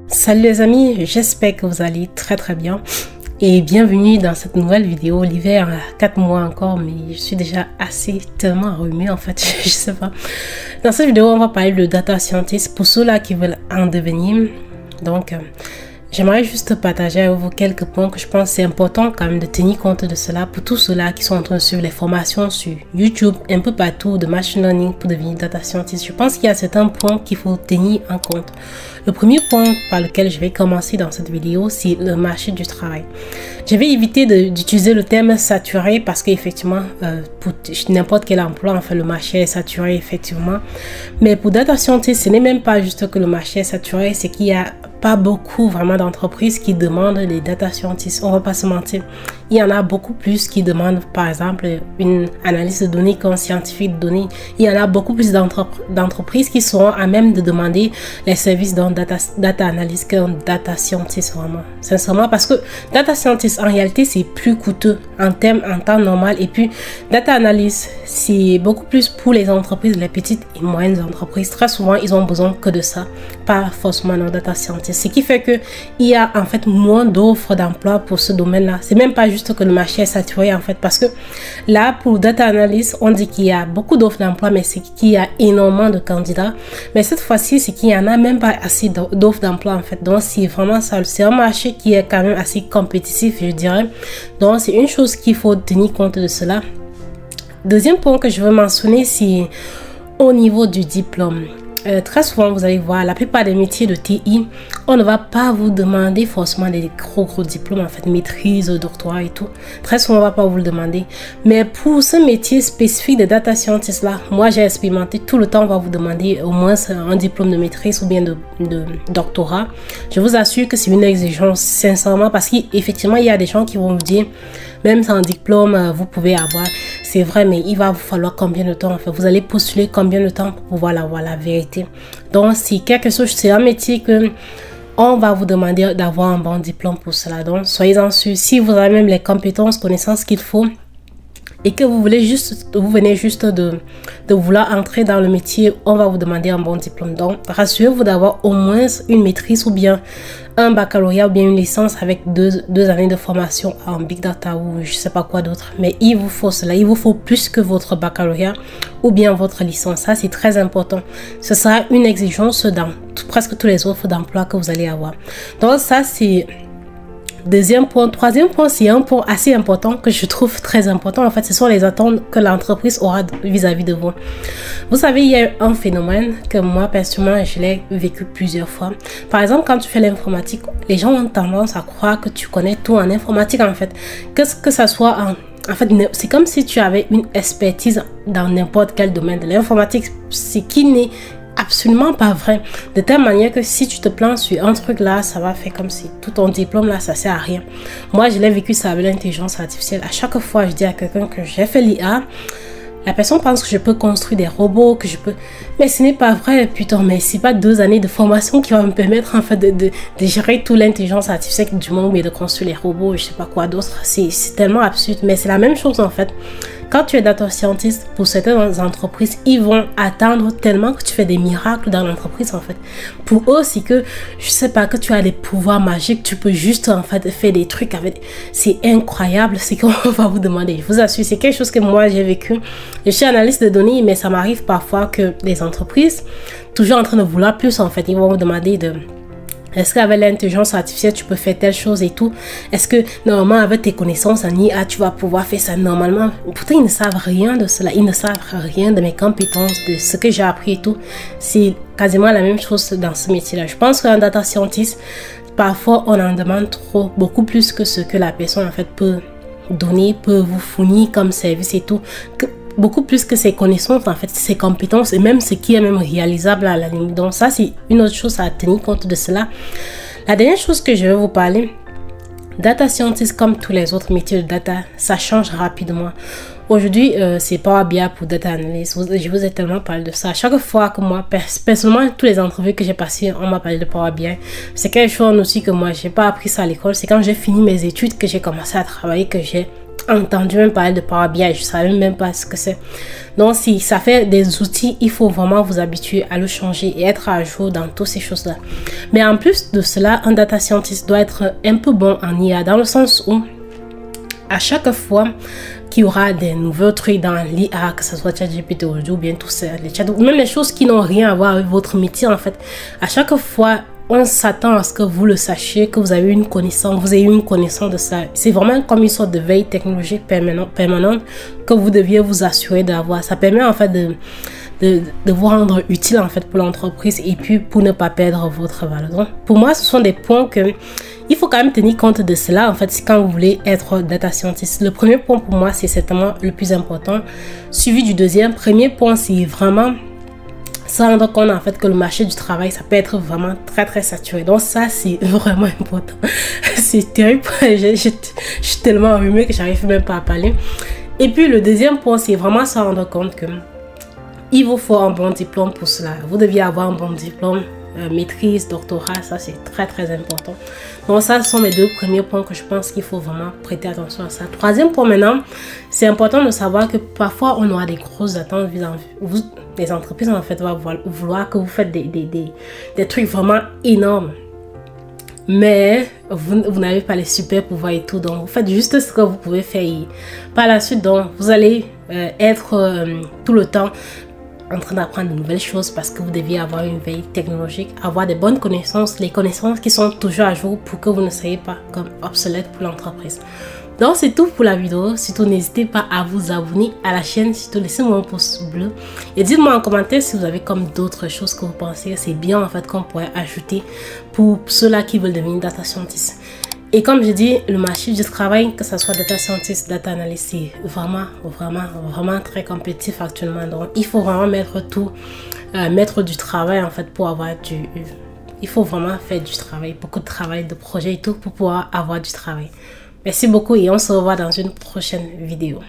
Salut les amis, j'espère que vous allez très bien et bienvenue dans cette nouvelle vidéo. L'hiver a 4 mois encore, mais je suis déjà tellement enrhumée en fait, je sais pas. Dans cette vidéo, on va parler de data scientist pour ceux-là qui veulent en devenir. Donc, j'aimerais juste partager avec vous quelques points que je pense c'est important quand même de tenir compte de cela pour tous ceux-là qui sont en train de suivre les formations sur YouTube, un peu partout de machine learning pour devenir data scientist. Je pense qu'il y a certains points qu'il faut tenir en compte. Le premier point par lequel je vais commencer dans cette vidéo, c'est le marché du travail. Je vais éviter d'utiliser le terme saturé parce qu'effectivement, pour n'importe quel emploi, en fait, le marché est saturé effectivement. Mais pour data scientist, ce n'est même pas juste que le marché est saturé, c'est qu'il y a pas beaucoup vraiment d'entreprises qui demandent des data scientists. On va pas se mentir. Il y en a beaucoup plus qui demandent par exemple une analyse de données qu'un scientifique de données. Il y en a beaucoup plus d'entreprises qui seront à même de demander les services d'un data analyst qu'un data scientist vraiment. Sincèrement, parce que data scientist en réalité c'est plus coûteux en temps normal, et puis data analyst c'est beaucoup plus pour les entreprises, les petites et moyennes entreprises. Très souvent ils ont besoin que de ça, pas forcément un data scientist. Ce qui fait que il y a en fait moins d'offres d'emploi pour ce domaine-là. C'est même pas juste que le marché est saturé en fait, parce que là pour data analyst on dit qu'il y a beaucoup d'offres d'emploi, mais c'est qu'il y a énormément de candidats. Mais cette fois-ci c'est qu'il y en a même pas assez d'offres d'emploi en fait. Donc c'est vraiment ça, c'est un marché qui est quand même assez compétitif, je dirais. Donc c'est une chose qu'il faut tenir compte de cela. Deuxième point que je veux mentionner, c'est au niveau du diplôme. Très souvent, vous allez voir, la plupart des métiers de TI, on ne va pas vous demander forcément des gros diplômes, en fait, maîtrise, doctorat et tout. Très souvent, on ne va pas vous le demander. Mais pour ce métier spécifique de data scientist là, moi, j'ai expérimenté tout le temps, on va vous demander au moins un diplôme de maîtrise ou bien de doctorat. Je vous assure que c'est une exigence, sincèrement, parce qu'effectivement, il y a des gens qui vont vous dire, même sans diplôme, vous pouvez avoir. C'est vrai, mais il va vous falloir combien de temps en fait? Vous allez postuler combien de temps pour pouvoir avoir la vérité? Donc, c'est quelque chose, c'est un métier que on va vous demander d'avoir un bon diplôme pour cela. Donc, soyez-en sûrs. Si vous avez même les compétences, connaissances qu'il faut, et que vous venez juste de vouloir entrer dans le métier, on va vous demander un bon diplôme. Donc, rassurez-vous d'avoir au moins une maîtrise ou bien un baccalauréat ou bien une licence avec deux années de formation en big data ou je sais pas quoi d'autre. Mais il vous faut cela, il vous faut plus que votre baccalauréat ou bien votre licence. Ça, c'est très important. Ce sera une exigence dans presque tous les offres d'emploi que vous allez avoir. Donc, ça, c'est deuxième point. Troisième point, c'est un point assez important que je trouve très important. En fait, ce sont les attentes que l'entreprise aura vis-à-vis de vous. Vous savez, il y a un phénomène que moi, personnellement, je l'ai vécu plusieurs fois. Par exemple, quand tu fais l'informatique, les gens ont tendance à croire que tu connais tout en informatique, en fait. Que ça soit en fait, c'est comme si tu avais une expertise dans n'importe quel domaine de l'informatique, ce qui n'est absolument pas vrai, de telle manière que si tu te plantes sur un truc là, ça va faire comme si tout ton diplôme là, ça sert à rien. Moi, je l'ai vécu ça avec l'intelligence artificielle. À chaque fois, je dis à quelqu'un que j'ai fait l'IA, la personne pense que je peux construire des robots, que je peux... Mais ce n'est pas vrai, putain, mais c'est pas 2 années de formation qui va me permettre en fait de gérer toute l'intelligence artificielle du monde, mais de construire les robots, je sais pas quoi d'autre. C'est tellement absurde, mais c'est la même chose en fait. Quand tu es data scientist, pour certaines entreprises, ils vont attendre tellement que tu fais des miracles dans l'entreprise en fait. Pour eux, c'est que, je sais pas, que tu as des pouvoirs magiques, tu peux juste en fait faire des trucs avec... C'est incroyable, c'est qu'on va vous demander. Je vous assure, c'est quelque chose que moi j'ai vécu. Je suis analyste de données, mais ça m'arrive parfois que les entreprises, toujours en train de vouloir plus en fait, ils vont vous demander de... Est-ce qu'avec l'intelligence artificielle, tu peux faire telle chose et tout? Est-ce que, normalement, avec tes connaissances en IA, tu vas pouvoir faire ça normalement? Pourtant, ils ne savent rien de cela. Ils ne savent rien de mes compétences, de ce que j'ai appris et tout. C'est quasiment la même chose dans ce métier-là. Je pense qu'un data scientist, parfois, on en demande trop, beaucoup plus que ce que la personne, en fait, peut donner, peut vous fournir comme service et tout. Beaucoup plus que ses connaissances, en fait, ses compétences et même ce qui est même réalisable à la limite. Donc ça, c'est une autre chose à tenir compte de cela. La dernière chose que je vais vous parler, data scientist comme tous les autres métiers de data, ça change rapidement. Aujourd'hui, c'est Power BI pour data analyst. Je vous ai tellement parlé de ça. Chaque fois que moi, personnellement, tous les entrevues que j'ai passées, on m'a parlé de Power BI. C'est quelque chose aussi que moi, j'ai pas appris ça à l'école. C'est quand j'ai fini mes études que j'ai commencé à travailler, que j'ai entendu même parler de Power BI, je savais même pas ce que c'est. Donc si ça fait des outils, il faut vraiment vous habituer à le changer et être à jour dans toutes ces choses-là. Mais en plus de cela, un data scientist doit être un peu bon en IA, dans le sens où à chaque fois qu'il y aura des nouveaux trucs dans l'IA, que ce soit ChatGPT ou bien tout ça, même les choses qui n'ont rien à voir avec votre métier en fait, à chaque fois on s'attend à ce que vous le sachiez, que vous avez une connaissance, vous ayez une connaissance de ça. C'est vraiment comme une sorte de veille technologique permanente que vous deviez vous assurer d'avoir. Ça permet en fait de vous rendre utile en fait pour l'entreprise et puis pour ne pas perdre votre valeur. Donc, pour moi, ce sont des points que il faut quand même tenir compte de cela en fait quand vous voulez être data scientist. Le premier point pour moi, c'est certainement le plus important, suivi du deuxième. Premier point, c'est vraiment se rendre compte en fait que le marché du travail, ça peut être vraiment très saturé. Donc ça, c'est vraiment important. C'est terrible. Je suis tellement enrhumée que j'arrive même pas à parler. Et puis le deuxième point, c'est vraiment se rendre compte que il vous faut un bon diplôme pour cela. Vous deviez avoir un bon diplôme, maîtrise, doctorat, ça c'est très important. Donc ça, ce sont mes deux premiers points que je pense qu'il faut vraiment prêter attention à ça. Troisième point maintenant, c'est important de savoir que parfois on aura des grosses attentes vis-à-vis. Les entreprises en fait vont vouloir que vous faites des trucs vraiment énormes. Mais vous n'avez pas les super pouvoirs et tout. Donc vous faites juste ce que vous pouvez faire. Et par la suite, donc, vous allez être tout le temps en train d'apprendre de nouvelles choses parce que vous deviez avoir une veille technologique, avoir des bonnes connaissances, les connaissances qui sont toujours à jour pour que vous ne soyez pas comme obsolète pour l'entreprise. Donc c'est tout pour la vidéo. Surtout n'hésitez pas à vous abonner à la chaîne, surtout laissez-moi un pouce bleu et dites-moi en commentaire si vous avez comme d'autres choses que vous pensez c'est bien en fait qu'on pourrait ajouter pour ceux-là qui veulent devenir data scientist. Et comme je dis, le marché du travail, que ce soit data scientist, data analyst, c'est vraiment très compétitif actuellement. Donc, il faut vraiment mettre du travail en fait pour avoir il faut vraiment faire du travail, beaucoup de travail, de projets et tout pour pouvoir avoir du travail. Merci beaucoup et on se revoit dans une prochaine vidéo.